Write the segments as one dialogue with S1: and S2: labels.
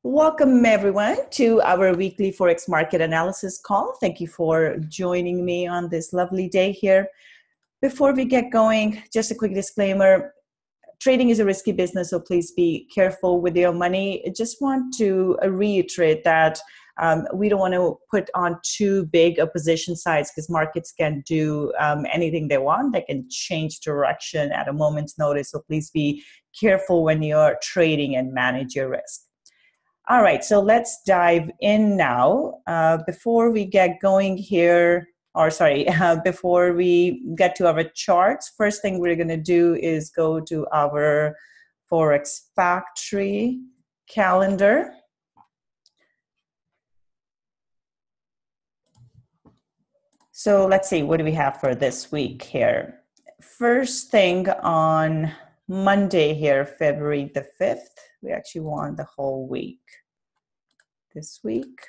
S1: Welcome, everyone, to our weekly Forex market analysis call. Thank you for joining me on this lovely day here. Before we get going, just a quick disclaimer. Trading is a risky business, so please be careful with your money. I just want to reiterate that we don't want to put on too big a position size because markets can do anything they want. They can change direction at a moment's notice, so please be careful when you're trading and manage your risk. All right, so let's dive in now. Before we get going here, before we get to our charts, first thing we're going to do is go to our Forex Factory calendar. So let's see, what do we have for this week here? First thing on Monday here, February the 5th, we actually won the whole week this week.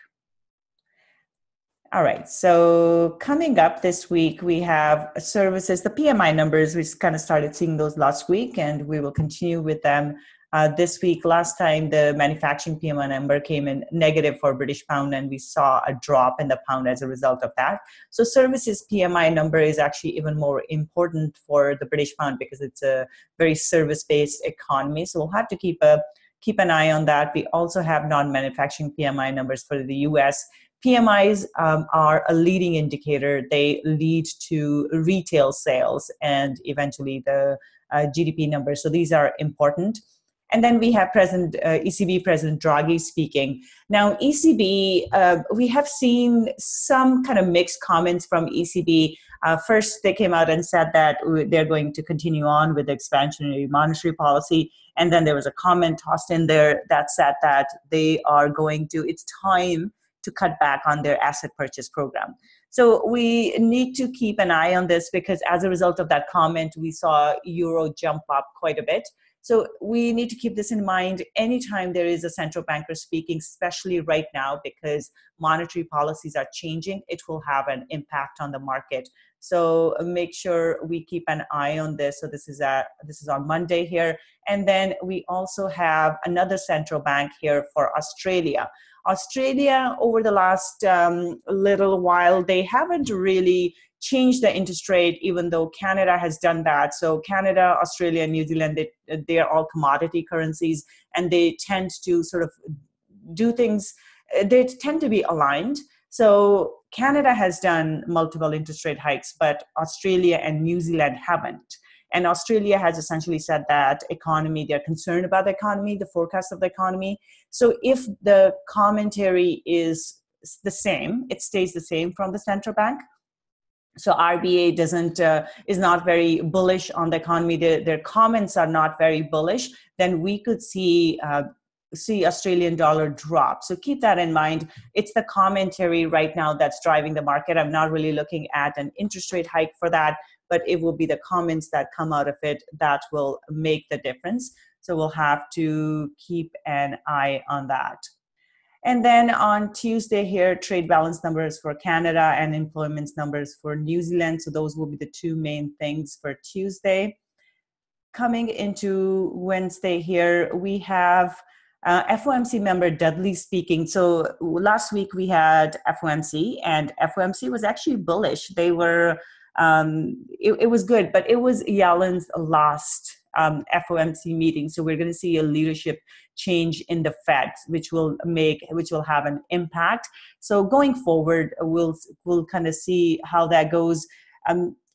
S1: All right, so coming up this week, we have services, the PMI numbers. We kind of started seeing those last week, and we will continue with them this week. Last time, the manufacturing PMI number came in negative for British pound, and we saw a drop in the pound as a result of that. So services PMI number is actually even more important for the British pound because it's a very service-based economy. So we'll have to keep an eye on that. We also have non-manufacturing PMI numbers for the US. PMIs are a leading indicator. They lead to retail sales and eventually the GDP numbers. So these are important. And then we have ECB President Draghi speaking. Now, ECB, we have seen some kind of mixed comments from ECB. First, they came out and said that they're going to continue on with the expansionary monetary policy. And then there was a comment tossed in there that said that it's time to cut back on their asset purchase program. So we need to keep an eye on this because as a result of that comment, we saw euro jump up quite a bit. So we need to keep this in mind anytime there is a central banker speaking, especially right now because monetary policies are changing. It will have an impact on the market. So make sure we keep an eye on this. So this is on Monday here. And then we also have another central bank here for Australia. Australia, over the last little while, they haven't really changed the interest rate, even though Canada has done that. So Canada, Australia, New Zealand, they are all commodity currencies, and they tend to sort of do things, they tend to be aligned. So Canada has done multiple interest rate hikes, but Australia and New Zealand haven't. And Australia has essentially said that they're concerned about the economy, the forecast of the economy. So if the commentary is the same, it stays the same from the central bank. So RBA is not very bullish on the economy. Their comments are not very bullish. Then we could see Australian dollar drop. So keep that in mind. It's the commentary right now that's driving the market. I'm not really looking at an interest rate hike for that, but it will be the comments that come out of it that will make the difference. So we'll have to keep an eye on that. And then on Tuesday here, trade balance numbers for Canada and employment numbers for New Zealand. So those will be the two main things for Tuesday. Coming into Wednesday here, we have FOMC member Dudley speaking. So last week we had FOMC, and FOMC was actually bullish. They were, it was good, but it was Yellen's last FOMC meeting. So we're going to see a leadership change in the Fed, which will have an impact. So going forward, we'll kind of see how that goes.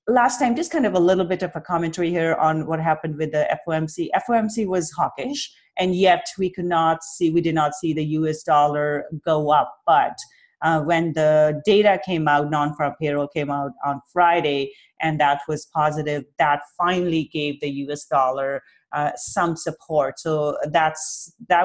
S1: Last time, just kind of a little bit of a commentary here on what happened with the FOMC. FOMC was hawkish, and yet we did not see the US dollar go up. But when the data came out, non-farm payroll came out on Friday, and that was positive, that finally gave the US dollar some support. So that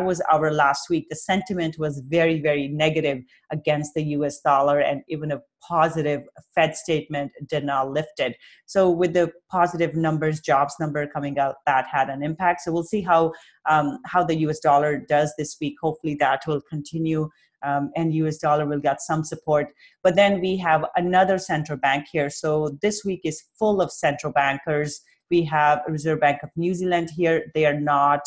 S1: was our last week. The sentiment was very, very negative against the US dollar, and even a positive Fed statement did not lift it. So with the positive numbers, jobs number coming out, that had an impact. So we'll see how the US dollar does this week. Hopefully that will continue. And US dollar will get some support. But then we have another central bank here. So this week is full of central bankers. We have Reserve Bank of New Zealand here. They are not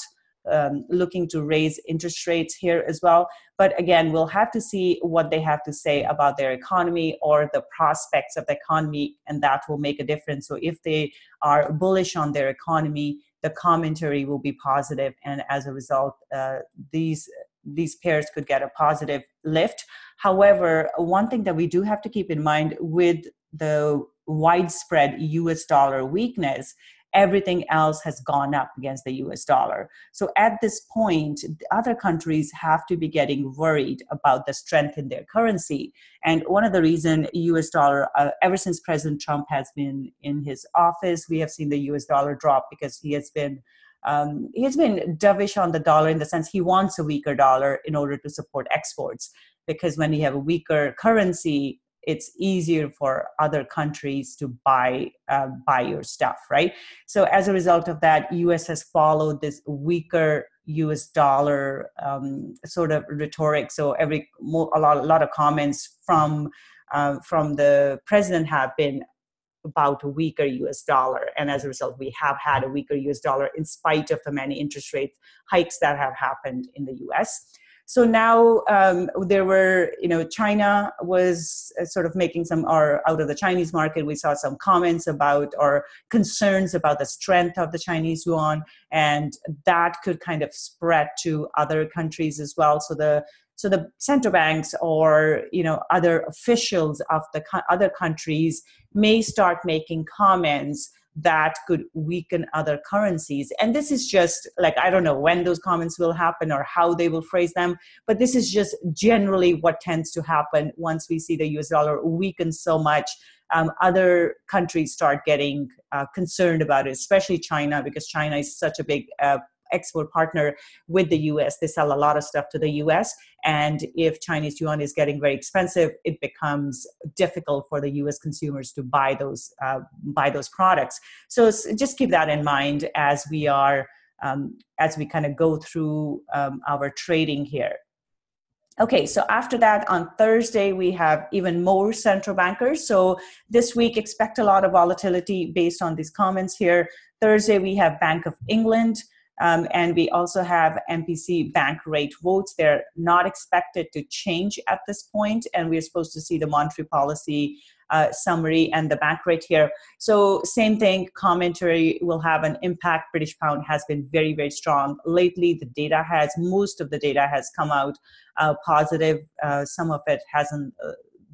S1: looking to raise interest rates here as well. But again, we'll have to see what they have to say about their economy or the prospects of the economy, and that will make a difference. So if they are bullish on their economy, the commentary will be positive, and as a result, these pairs could get a positive lift. However, one thing that we do have to keep in mind with the widespread US dollar weakness, everything else has gone up against the US dollar. So at this point, other countries have to be getting worried about the strength in their currency. And one of the reasons US dollar, ever since President Trump has been in his office, we have seen the US dollar drop because he has been dovish on the dollar, in the sense he wants a weaker dollar in order to support exports. Because when you have a weaker currency, it's easier for other countries to buy your stuff, right? So as a result of that, U.S. has followed this weaker U.S. dollar sort of rhetoric. So a lot of comments from the president have been about a weaker US dollar. And as a result, we have had a weaker US dollar in spite of the many interest rate hikes that have happened in the US. So now there were, China was sort of making or out of the Chinese market, we saw some comments about or concerns about the strength of the Chinese yuan, and that could kind of spread to other countries as well. So the central banks or other officials of the other countries may start making comments that could weaken other currencies. And this is just I don't know when those comments will happen or how they will phrase them, but this is just generally what tends to happen once we see the US dollar weaken so much. Other countries start getting concerned about it, especially China, because China is such a big export partner with the US. They sell a lot of stuff to the US. And if Chinese yuan is getting very expensive, it becomes difficult for the US consumers to buy those products. So just keep that in mind as we kind of go through our trading here. Okay, so after that, on Thursday, we have even more central bankers. So this week, expect a lot of volatility based on these comments here. Thursday, we have Bank of England. And we also have MPC bank rate votes. They're not expected to change at this point, and we're supposed to see the monetary policy summary and the bank rate here. So same thing, commentary will have an impact. British pound has been very, very strong. Lately, most of the data has come out positive. Some of it hasn't,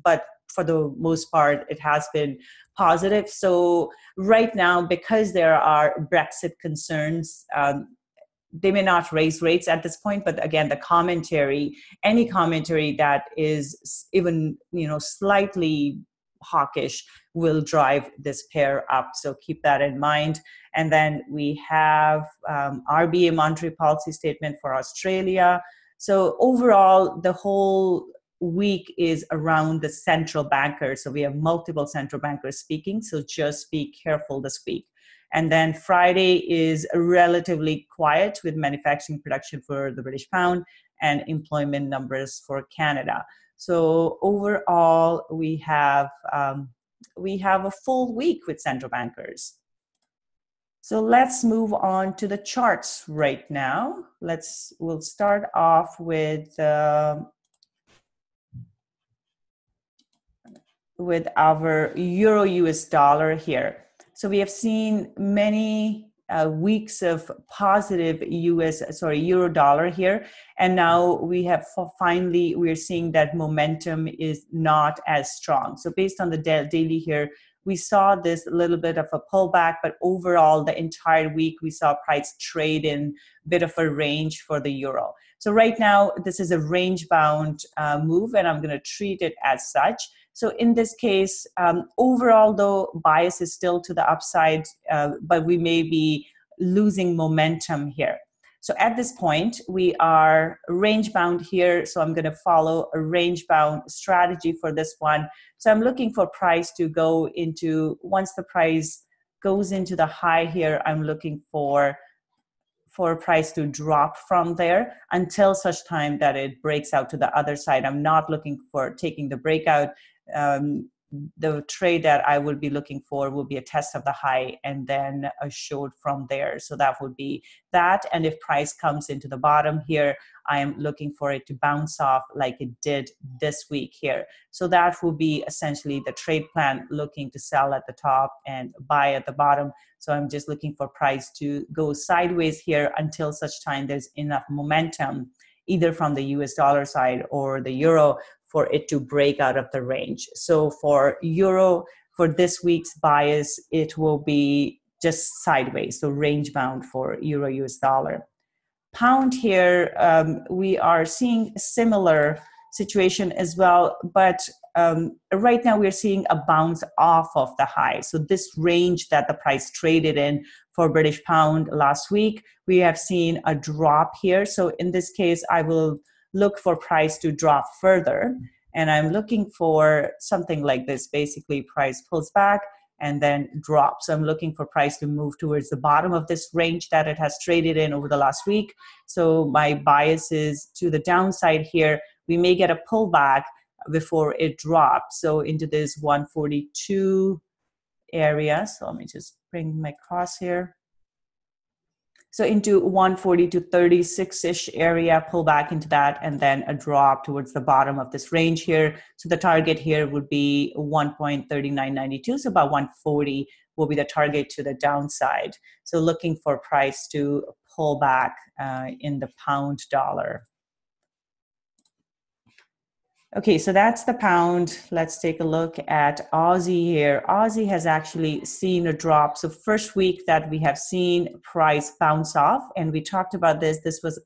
S1: but for the most part, it has been positive. So right now, because there are Brexit concerns, they may not raise rates at this point, but again, any commentary that is even, slightly hawkish will drive this pair up. So keep that in mind. And then we have RBA monetary policy statement for Australia. So overall, the whole week is around the central bankers. So we have multiple central bankers speaking. So just be careful this week. And then Friday is relatively quiet with manufacturing production for the British pound and employment numbers for Canada. So overall, we have a full week with central bankers. So let's move on to the charts right now. We'll start off with our Euro US dollar here. So we have seen many weeks of positive Euro dollar here. And now we're seeing that momentum is not as strong. So based on the daily here, we saw this little bit of a pullback, but overall the entire week we saw price trade in a bit of a range for the euro. So right now this is a range bound move, and I'm going to treat it as such. So in this case, overall though, bias is still to the upside, but we may be losing momentum here. So at this point, we are range bound here. So I'm going to follow a range bound strategy for this one. So I'm looking for price to go into, once the price goes into the high here, I'm looking for price to drop from there until such time that it breaks out to the other side. I'm not looking for taking the breakout the trade that I would be looking for will be a test of the high and then a short from there. So that would be that. And if price comes into the bottom here, I am looking for it to bounce off like it did this week here. So that will be essentially the trade plan, looking to sell at the top and buy at the bottom. So I'm just looking for price to go sideways here until such time there's enough momentum, either from the US dollar side or the euro, for it to break out of the range. So for euro, for this week's bias, it will be just sideways, so range bound for euro US dollar. Pound here, we are seeing a similar situation as well, but right now we're seeing a bounce off of the high. So this range that the price traded in for British pound last week, we have seen a drop here. So in this case, I will look for price to drop further. And I'm looking for something like this. Basically, price pulls back and then drops. So I'm looking for price to move towards the bottom of this range that it has traded in over the last week. So my bias is to the downside here. We may get a pullback before it drops. So into this 142 area. So let me just bring my cross here. So into 140 to 36-ish area, pull back into that, and then a drop towards the bottom of this range here. So the target here would be 1.3992. So about 140 will be the target to the downside. So looking for price to pull back in the pound dollar. Okay, so that's the pound. Let's take a look at Aussie here. Aussie has actually seen a drop. So first week that we have seen price bounce off, and we talked about this.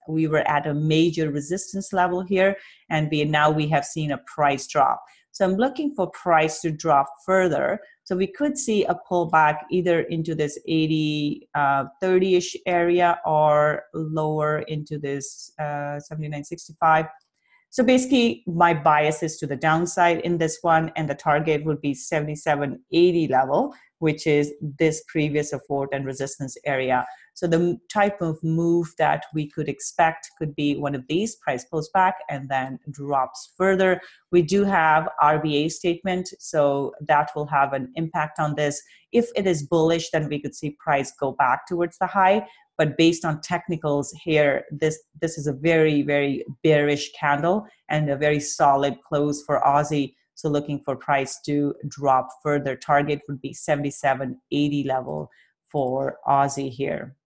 S1: We were at a major resistance level here, and now we have seen a price drop. So I'm looking for price to drop further. So we could see a pullback either into this 80, 30-ish area or lower into this 79.65. So basically, my bias is to the downside in this one, and the target would be 77.80 level, which is this previous support and resistance area. So the type of move that we could expect could be one of these: price pulls back and then drops further. We do have RBA statement, so that will have an impact on this. If it is bullish, then we could see price go back towards the high. But based on technicals here, this is a very, very bearish candle and a very solid close for Aussie. So looking for price to drop further. Target would be 77.80 level for Aussie here.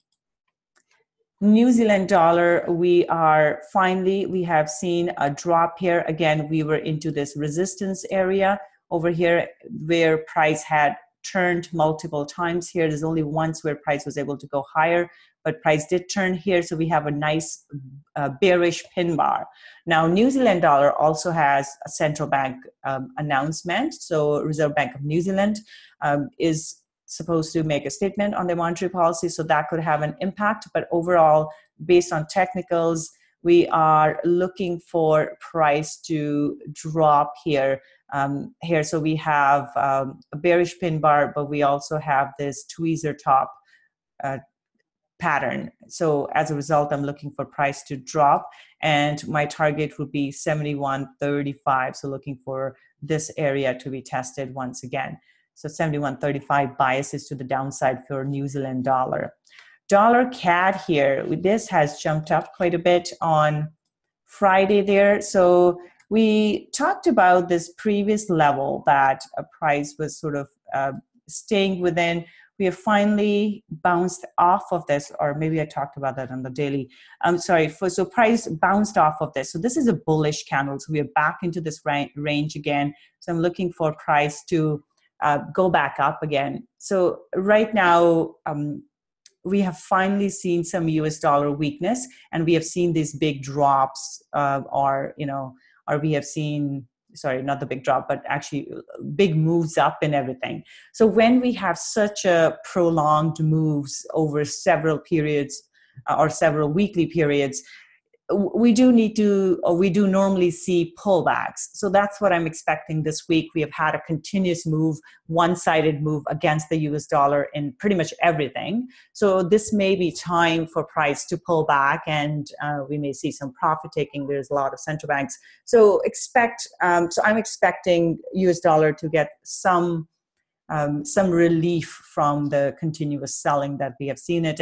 S1: New Zealand dollar, we have seen a drop here. Again, we were into this resistance area over here where price had turned multiple times here. There's only once where price was able to go higher, but price did turn here. So we have a nice bearish pin bar. Now, New Zealand dollar also has a central bank announcement. So Reserve Bank of New Zealand is supposed to make a statement on their monetary policy. So that could have an impact. But overall, based on technicals, we are looking for price to drop here. So we have a bearish pin bar, but we also have this tweezer top pattern. So as a result, I'm looking for price to drop, and my target would be 71.35. So looking for this area to be tested once again. So 71.35 biases to the downside for New Zealand dollar. Dollar CAD here, this has jumped up quite a bit on Friday there. So we talked about this previous level that a price was sort of staying within. We have finally bounced off of this, or maybe I talked about that on the daily. So price bounced off of this. So this is a bullish candle. So we are back into this range again. So I'm looking for price to go back up again. So right now, we have finally seen some US dollar weakness, and we have seen these big drops, or we have seen, sorry, not the big drop, but actually big moves up and everything. So when we have such a prolonged moves over several periods or several weekly periods, we do need to, or we do normally see pullbacks. So that's what I'm expecting this week. We have had a continuous move, one-sided move against the US dollar in pretty much everything. So this may be time for price to pull back, and we may see some profit taking. There's a lot of central banks. So I'm expecting US dollar to get some relief from the continuous selling that we have seen it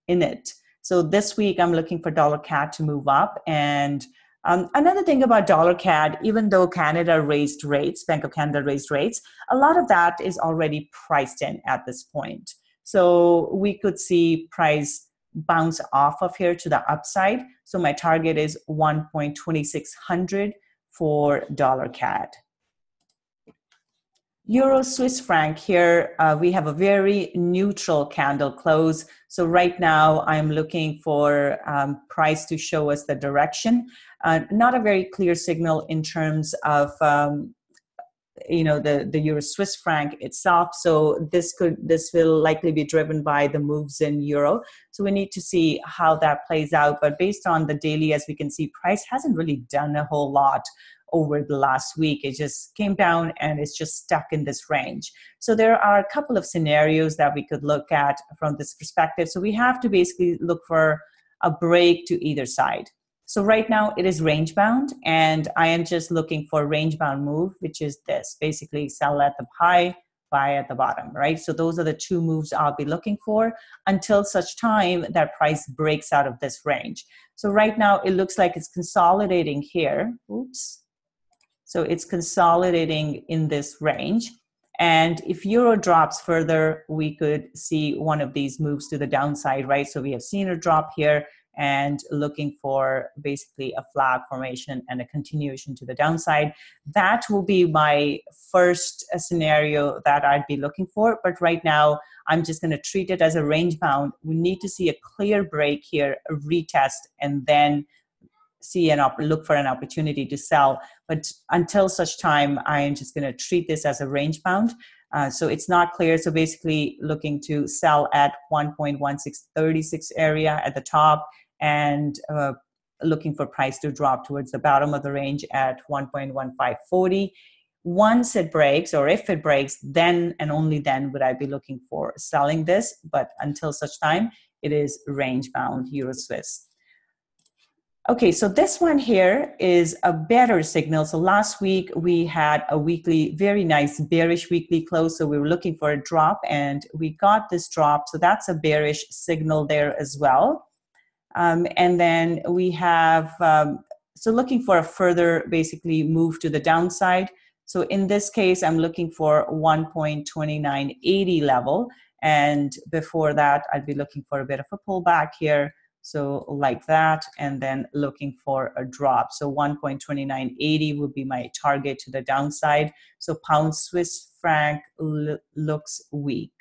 S1: in it. So this week, I'm looking for dollar CAD to move up. And another thing about dollar CAD, even though Canada raised rates, Bank of Canada raised rates, a lot of that is already priced in at this point. So we could see price bounce off of here to the upside. So my target is 1.2600 for dollar CAD. Euro Swiss franc here, we have a very neutral candle close. So right now I'm looking for price to show us the direction. Not a very clear signal in terms of the Euro Swiss franc itself. So this will likely be driven by the moves in euro. So we need to see how that plays out. But based on the daily, as we can see, price hasn't really done a whole lot over the last week. It just came down and it's just stuck in this range. So there are a couple of scenarios that we could look at from this perspective. So we have to basically look for a break to either side. So right now it is range bound, and I am just looking for a range bound move, which is this, basically sell at the high, buy at the bottom, right? So those are the two moves I'll be looking for until such time that price breaks out of this range. So right now it looks like it's consolidating here. Oops. So it's consolidating in this range. And if euro drops further, we could see one of these moves to the downside, right? So we have seen a drop here and looking for basically a flag formation and a continuation to the downside. That will be my first scenario that I'd be looking for. But right now, I'm just going to treat it as a range bound. We need to see a clear break here, a retest, and then look for an opportunity to sell. But until such time, I am just going to treat this as a range bound. So it's not clear. So basically looking to sell at 1.1636 area at the top, and looking for price to drop towards the bottom of the range at 1.1540. Once it breaks, or if it breaks, then and only then would I be looking for selling this. But until such time, it is range bound Euro Swiss. Okay, so this one here is a better signal. So last week we had a very nice bearish weekly close. So we were looking for a drop and we got this drop. So that's a bearish signal there as well. And then we have, so looking for a further basically move to the downside. So in this case, I'm looking for 1.2980 level. And before that, I'd be looking for a bit of a pullback here. So like that, and then looking for a drop. So 1.2980 would be my target to the downside. So pound Swiss franc looks weak.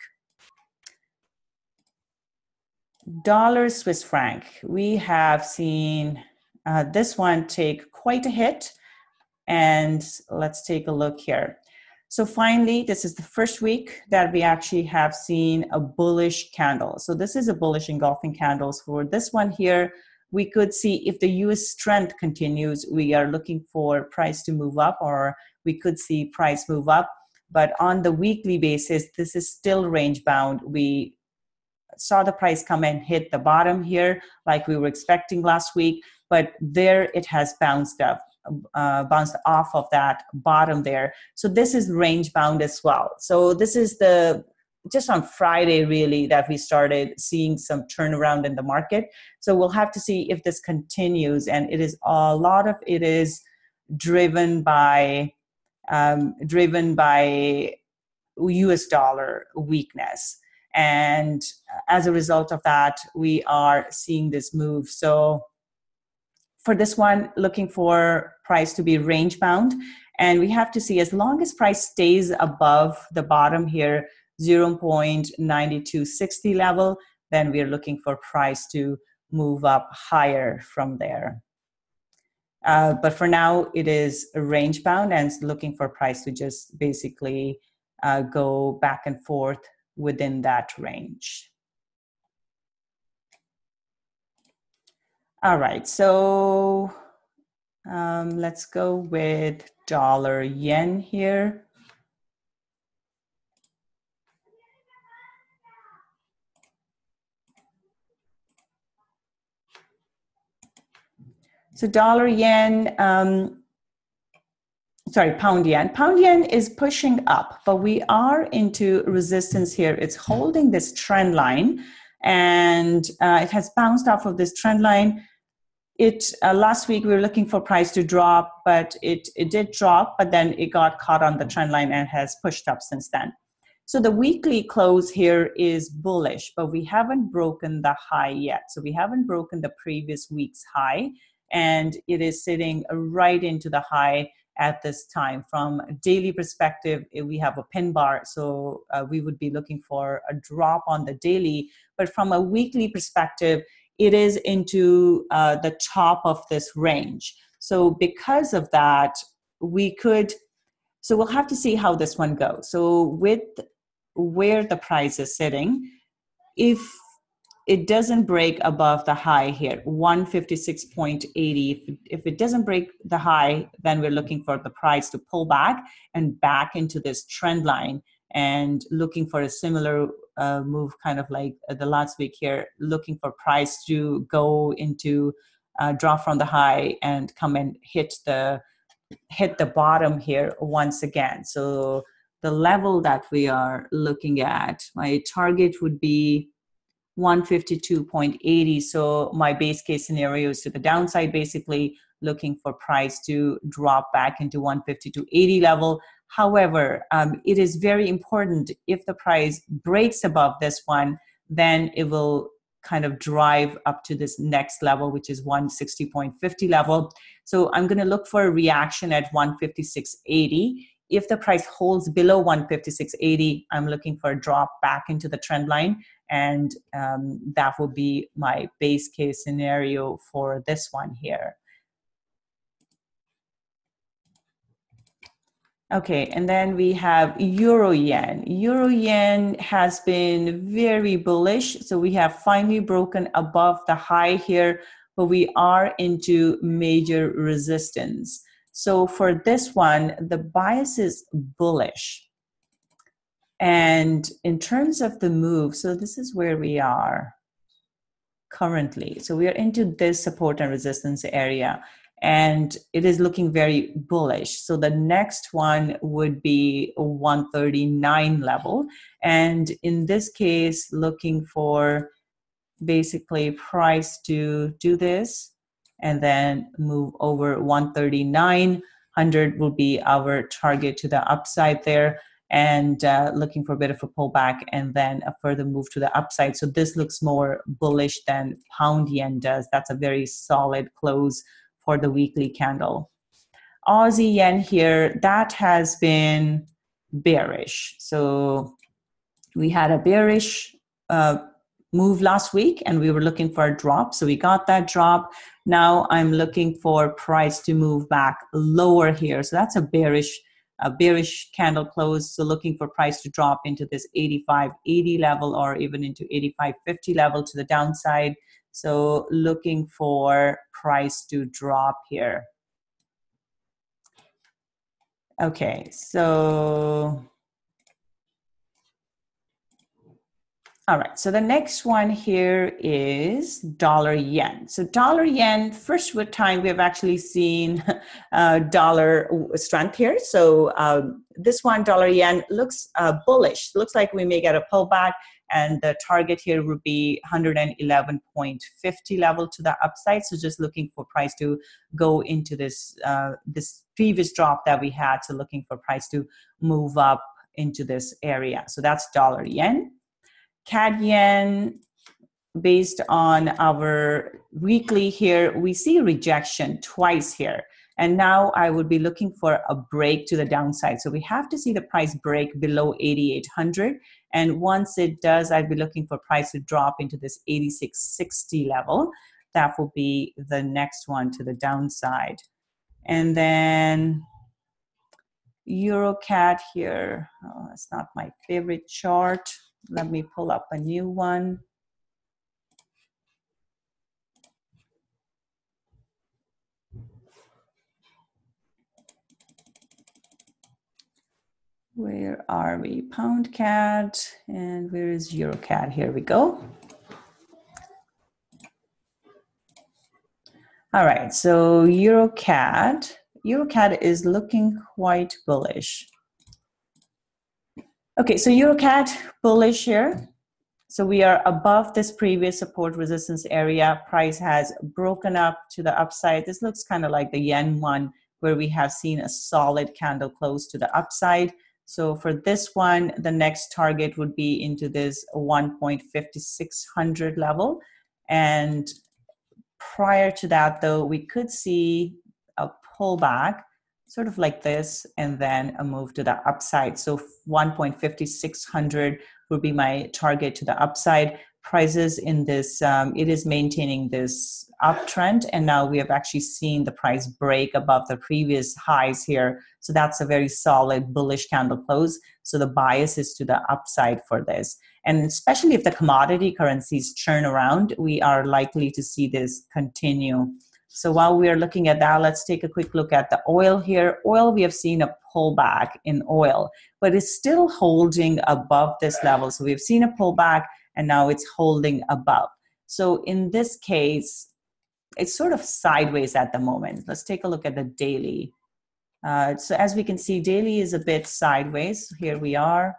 S1: Dollar Swiss franc, we have seen this one take quite a hit. And let's take a look here. So finally, this is the first week that we actually have seen a bullish candle. So this is a bullish engulfing candles. For this one here, we could see if the US strength continues, we are looking for price to move up, or we could see price move up. But on the weekly basis, this is still range bound. We saw the price come and hit the bottom here like we were expecting last week, but there it has bounced up. Bounced off of that bottom there. So this is range bound as well. So this is just on Friday really that we started seeing some turnaround in the market. So we'll have to see if this continues, and it is a lot of it is driven by US dollar weakness. And as a result of that, we are seeing this move. So for this one, looking for price to be range bound. And we have to see, as long as price stays above the bottom here, 0.9260 level, then we're looking for price to move up higher from there. But for now, it is range bound and looking for price to just basically go back and forth within that range. All right, so let's go with dollar yen here. So dollar yen, pound yen. Pound yen is pushing up, but we are into resistance here. It's holding this trend line, and it has bounced off of this trend line. Last week we were looking for price to drop, but it did drop, but then it got caught on the trend line and has pushed up since then. So the weekly close here is bullish, but we haven't broken the high yet. So we haven't broken the previous week's high, and it is sitting right into the high at this time. From a daily perspective, we have a pin bar, so we would be looking for a drop on the daily. But from a weekly perspective, it is into the top of this range. So because of that, so we'll have to see how this one goes. So with where the price is sitting, if it doesn't break above the high here, 156.80. If it doesn't break the high, then we're looking for the price to pull back and back into this trend line, and looking for a similar move, kind of like the last week here, looking for price to go into drop from the high and come and hit the bottom here once again. So the level that we are looking at, my target would be 152.80. So my base case scenario is to the downside, basically looking for price to drop back into 152.80 level. However, it is very important, if the price breaks above this one, then it will kind of drive up to this next level, which is 160.50 level. So I'm going to look for a reaction at 156.80. If the price holds below 156.80, I'm looking for a drop back into the trend line, and that will be my base case scenario for this one here. Okay, and then we have Euro Yen. Euro Yen has been very bullish. So we have finally broken above the high here, but we are into major resistance. So for this one, the bias is bullish. And in terms of the move, so this is where we are currently. So we are into this support and resistance area, and it is looking very bullish. So the next one would be 139 level. And in this case, looking for basically price to do this and then move over 139.100 will be our target to the upside there, and looking for a bit of a pullback and then a further move to the upside. So this looks more bullish than pound yen does. That's a very solid close for the weekly candle. Aussie yen here, that has been bearish. So we had a bearish move last week, and we were looking for a drop. So we got that drop. Now I'm looking for price to move back lower here. So that's a bearish candle close. So looking for price to drop into this 85.80 level, or even into 85.50 level to the downside. So looking for price to drop here. Okay, so all right, so the next one here is dollar yen. So dollar yen, first time we have actually seen dollar strength here. So this one, dollar yen, looks bullish. Looks like we may get a pullback, and the target here would be 111.50 level to the upside. So just looking for price to go into this this previous drop that we had. So looking for price to move up into this area. So that's dollar yen. CAD Yen, based on our weekly here, we see rejection twice here. And now I would be looking for a break to the downside. So we have to see the price break below 8,800. And once it does, I'd be looking for price to drop into this 86.60 level. That will be the next one to the downside. And then Euro CAD here. Oh, that's not my favorite chart. Let me pull up a new one. Where are we? Pound CAD, and where is Euro CAD? Here we go. All right, so Euro CAD is looking quite bullish. Okay, so Euro CAD bullish here. So we are above this previous support resistance area. Price has broken up to the upside. This looks kind of like the yen one, where we have seen a solid candle close to the upside. So for this one, the next target would be into this 1.5600 level. And prior to that, though, we could see a pullback sort of like this, and then a move to the upside. So 1.5600 would be my target to the upside. Prices in this, it is maintaining this uptrend, and now we have actually seen the price break above the previous highs here. So that's a very solid bullish candle close. So the bias is to the upside for this. And especially if the commodity currencies churn around, we are likely to see this continue. So while we are looking at that, let's take a quick look at the oil here. Oil, we have seen a pullback in oil, but it's still holding above this level. So we've seen a pullback, and now it's holding above. So in this case, it's sort of sideways at the moment. Let's take a look at the daily. So as we can see, daily is a bit sideways. Here we are.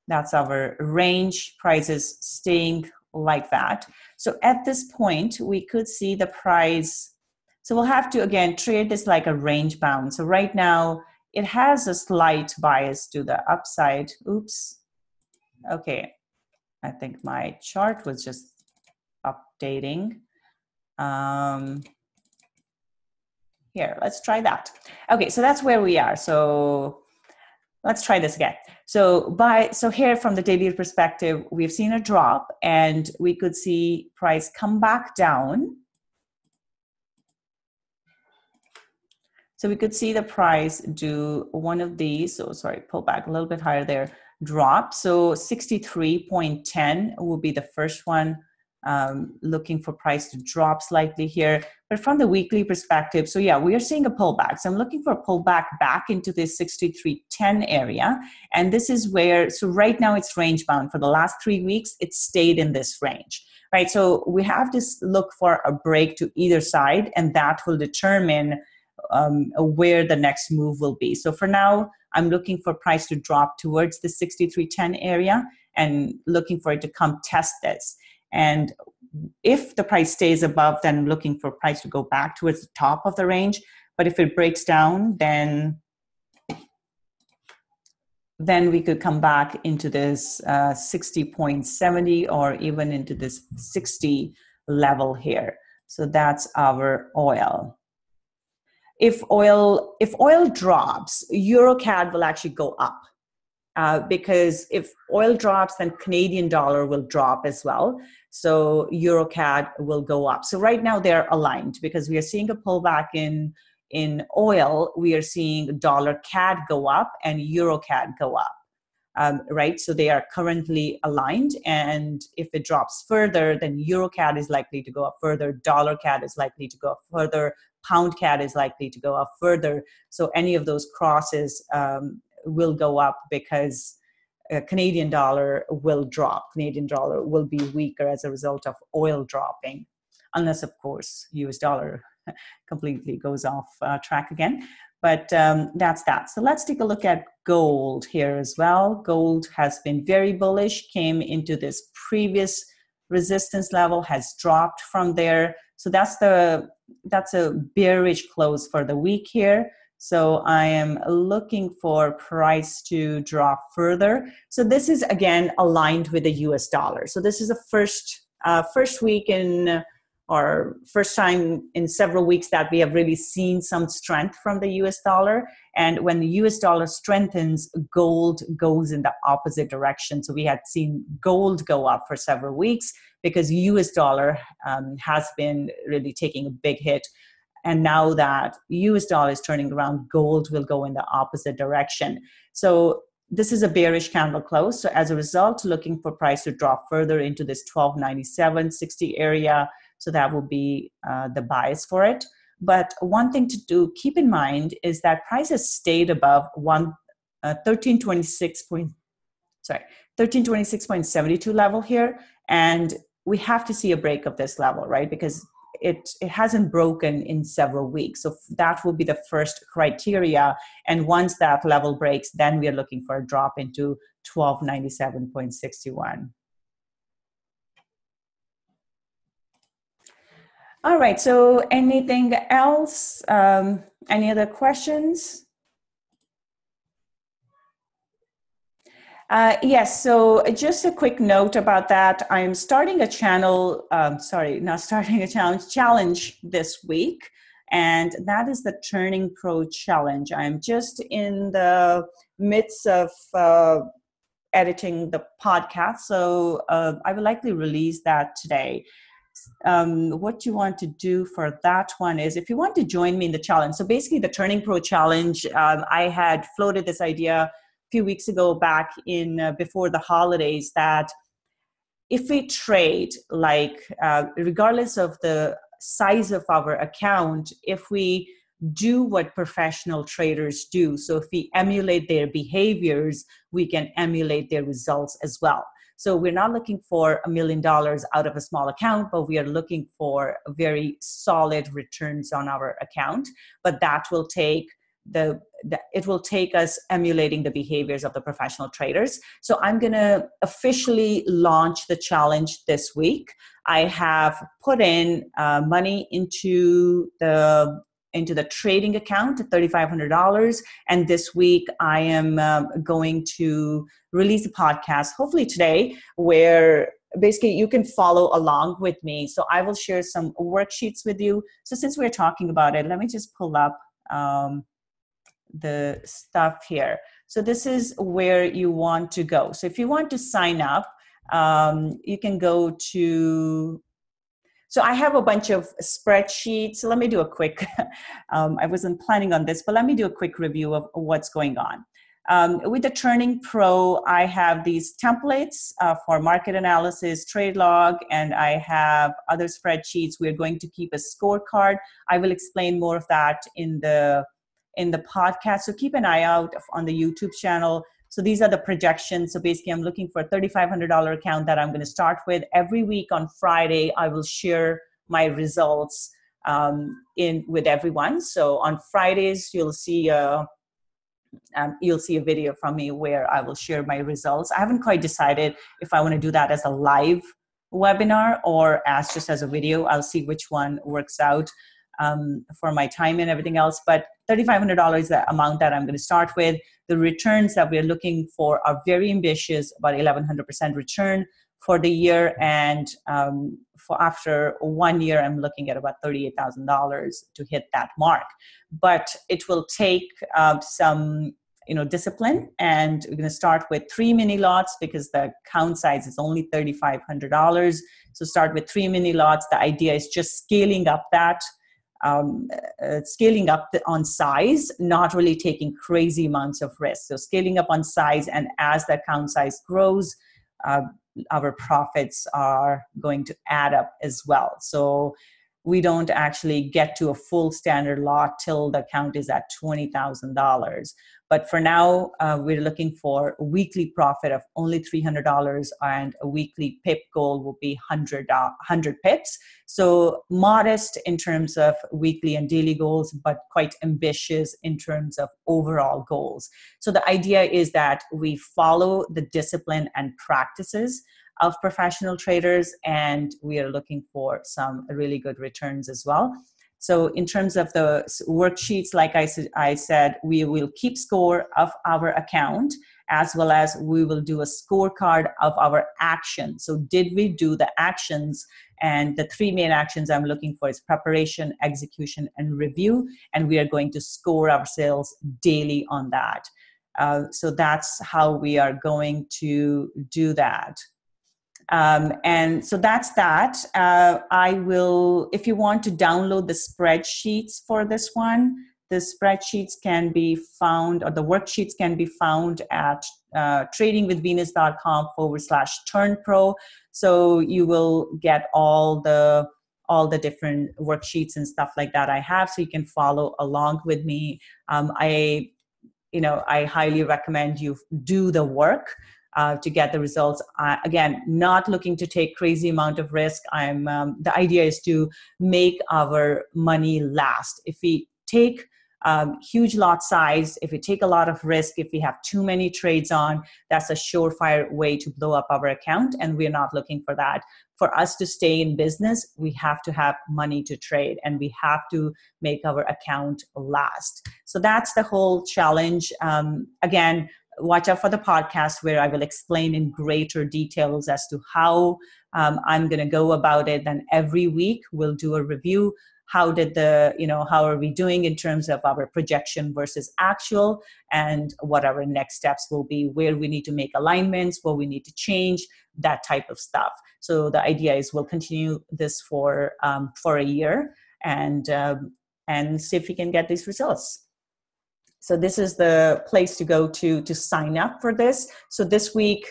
S1: That's our range. Prices staying like that. So at this point, we could see the price. So we'll have to, again, trade this like a range bound. So right now, it has a slight bias to the upside. Oops. Okay. I think my chart was just updating. Here, let's try that. Okay, so that's where we are. So let's try this again. So here from the daily perspective, we've seen a drop, and we could see price come back down. So we could see the price do one of these. So sorry, pull back a little bit higher there, drop. So 63.10 will be the first one. Looking for price to drop slightly here. But from the weekly perspective, so yeah, we are seeing a pullback. So I'm looking for a pullback back into this 63.10 area. And this is where, so right now it's range bound. For the last 3 weeks, it stayed in this range, right? So we have to look for a break to either side, and that will determine where the next move will be. So for now, I'm looking for price to drop towards the 63.10 area and looking for it to come test this. And if the price stays above, then I'm looking for price to go back towards the top of the range. But if it breaks down, then we could come back into this 60.70 or even into this 60 level here. So that's our oil. If oil drops, Euro CAD will actually go up. Because if oil drops, then Canadian dollar will drop as well. So Euro CAD will go up. So right now they're aligned because we are seeing a pullback in oil. We are seeing dollar CAD go up and Euro CAD go up. Right? So they are currently aligned. And if it drops further, then Euro CAD is likely to go up further. Dollar CAD is likely to go up further. Pound CAD is likely to go up further. So any of those crosses will go up because Canadian dollar will drop. Canadian dollar will be weaker as a result of oil dropping, unless, of course, US dollar completely goes off track again. But that's that. So let's take a look at gold here as well. Gold has been very bullish, came into this previous resistance level, has dropped from there. So that's a bearish close for the week here. So I am looking for price to drop further. So this is, again, aligned with the US dollar. So this is the first week or first time in several weeks that we have really seen some strength from the US dollar. And when the US dollar strengthens, gold goes in the opposite direction. So we had seen gold go up for several weeks because US dollar has been really taking a big hit. And now that US dollar is turning around, gold will go in the opposite direction. So this is a bearish candle close. So as a result, looking for price to drop further into this 1297.60 area. So that will be the bias for it. But one thing to keep in mind is that price has stayed above 1326.72 level here, and we have to see a break of this level, right? Because it hasn't broken in several weeks. So that will be the first criteria. And once that level breaks, then we are looking for a drop into 1297.61. All right, so anything else? Any other questions? Yes, so just a quick note about that. I'm starting a channel, challenge this week, and that is the Turning Pro Challenge. I'm just in the midst of editing the podcast, so I will likely release that today. What you want to do for that one is, if you want to join me in the challenge, so basically the Turning Pro Challenge, I had floated this idea few weeks ago back in before the holidays, that if we trade regardless of the size of our account, if we do what professional traders do, so if we emulate their behaviors, we can emulate their results as well. So we're not looking for $1 million out of a small account, but we are looking for very solid returns on our account. But that will take it will take us emulating the behaviors of the professional traders. So I'm going to officially launch the challenge this week. I have put in money into the trading account, $3,500. And this week I am going to release a podcast, hopefully today, where basically you can follow along with me. So I will share some worksheets with you. So since we're talking about it, let me just pull up the stuff here. So this is where you want to go. So if you want to sign up, you can go to, so I have a bunch of spreadsheets. So let me do a quick, I wasn't planning on this, but let me do a quick review of what's going on. With the Turning Pro, I have these templates for market analysis, trade log, and I have other spreadsheets. We're going to keep a scorecard. I will explain more of that in the podcast. So keep an eye out on the YouTube channel. So these are the projections. So basically I'm looking for a $3,500 account that I'm going to start with. Every week on Friday, I will share my results with everyone. So on Fridays, you'll see a video from me where I will share my results. I haven't quite decided if I want to do that as a live webinar or just as a video. I'll see which one works out for my time and everything else. But $3,500 is the amount that I'm going to start with. The returns that we're looking for are very ambitious, about 1,100% return for the year. And for after 1 year, I'm looking at about $38,000 to hit that mark. But it will take some discipline, and we're going to start with 3 mini lots because the count size is only $3,500. So start with 3 mini lots. The idea is just scaling up on size, not really taking crazy amounts of risk. So scaling up on size, and as that count size grows, our profits are going to add up as well. So we don't actually get to a full standard lot till the count is at $20,000. But for now, we're looking for a weekly profit of only $300, and a weekly PIP goal will be 100 pips. So modest in terms of weekly and daily goals, but quite ambitious in terms of overall goals. So the idea is that we follow the discipline and practices of professional traders, and we are looking for some really good returns as well. So in terms of the worksheets, like I said, we will keep score of our account, as well as we will do a scorecard of our actions. So did we do the actions? And the 3 main actions I'm looking for is preparation, execution, and review. And we are going to score ourselves daily on that. So that's how we are going to do that. And so that's that. I will, if you want to download the spreadsheets for this one, the spreadsheets can be found, or the worksheets can be found at tradingwithvenus.com/turnpro. So you will get all the different worksheets and stuff like that I have, so you can follow along with me. I highly recommend you do the work to get the results. Again, not looking to take crazy amount of risk. The idea is to make our money last. If we take huge lot size, if we take a lot of risk, if we have too many trades on, that's a surefire way to blow up our account, and we're not looking for that. For us to stay in business, we have to have money to trade, and we have to make our account last. So that's the whole challenge. Again, watch out for the podcast where I will explain in greater details as to how I'm going to go about it. Then every week we'll do a review. How are we doing in terms of our projection versus actual, and what our next steps will be, where we need to make alignments, what we need to change, that type of stuff. So the idea is we'll continue this for a year and see if we can get these results. So this is the place to go to sign up for this. So this week,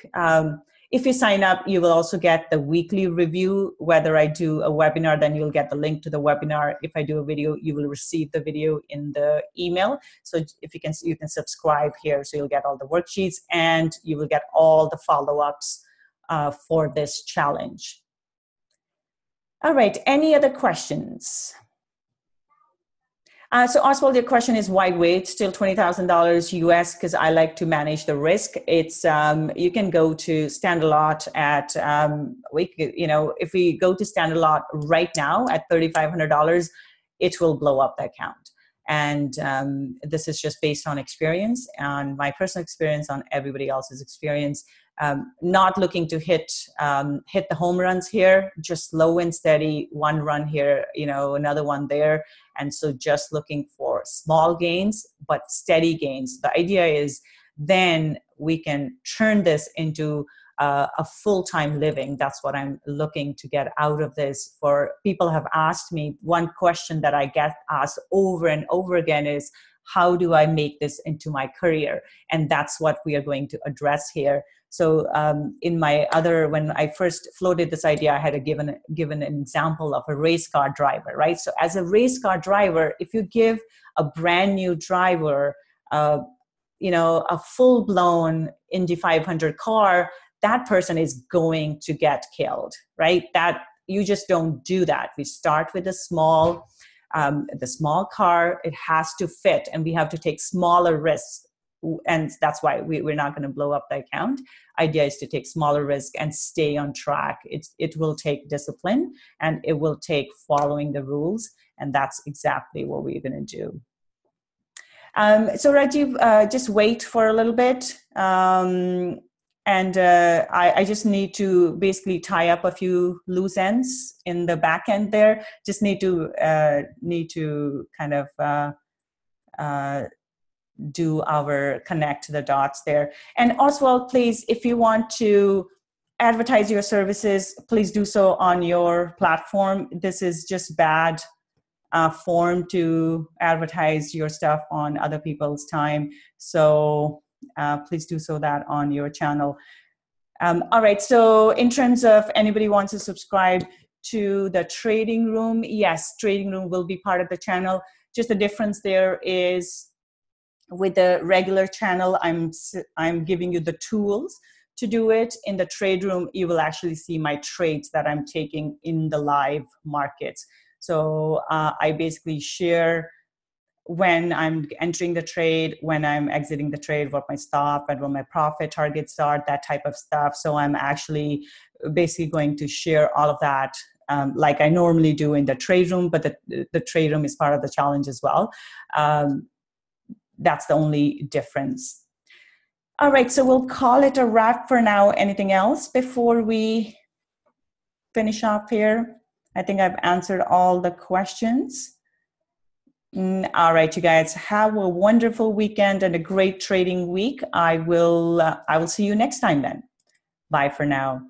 S1: if you sign up, you will also get the weekly review. Whether I do a webinar, then you'll get the link to the webinar. If I do a video, you will receive the video in the email. So if you can subscribe here, so you'll get all the worksheets and you will get all the follow-ups for this challenge. All right, any other questions? So Oswald, your question is why wait still $20,000 US? Because I like to manage the risk. It's you can go to Standard Lot at if we go to Standard Lot right now at $3,500, it will blow up the account. And this is just based on experience, on my personal experience, on everybody else's experience. Not looking to hit the home runs here, just slow and steady, one run here, another one there. And so just looking for small gains, but steady gains. The idea is then we can turn this into a full-time living. That's what I'm looking to get out of this. For people have asked me, one question that I get asked over and over again is, how do I make this into my career? And that's what we are going to address here. So when I first floated this idea, I had given an example of a race car driver, right? So as a race car driver, if you give a brand new driver, a full-blown Indy 500 car, that person is going to get killed, right? That you just don't do that. We start with the small car. It has to fit, and we have to take smaller risks. And that's why we're not going to blow up the account. Idea is to take smaller risk and stay on track. It will take discipline, and it will take following the rules. And that's exactly what we're going to do. So Rajiv, just wait for a little bit. I just need to basically tie up a few loose ends in the back end there. Just need to kind of do our connect the dots there. And Oswald, please, if you want to advertise your services, please do so on your platform. This is just bad form to advertise your stuff on other people's time. So please do so that on your channel. All right, so in terms of anybody wants to subscribe to the trading room, yes, trading room will be part of the channel. Just the difference there is with the regular channel, I'm giving you the tools to do it. In the trade room, you will actually see my trades that I'm taking in the live markets. So I basically share when I'm entering the trade, when I'm exiting the trade, what my stop and what my profit targets are, that type of stuff. So I'm actually basically going to share all of that like I normally do in the trade room, but the trade room is part of the challenge as well. That's the only difference. All right, so we'll call it a wrap for now. Anything else before we finish off here? I think I've answered all the questions. All right, you guys, have a wonderful weekend and a great trading week. I will see you next time then. Bye for now.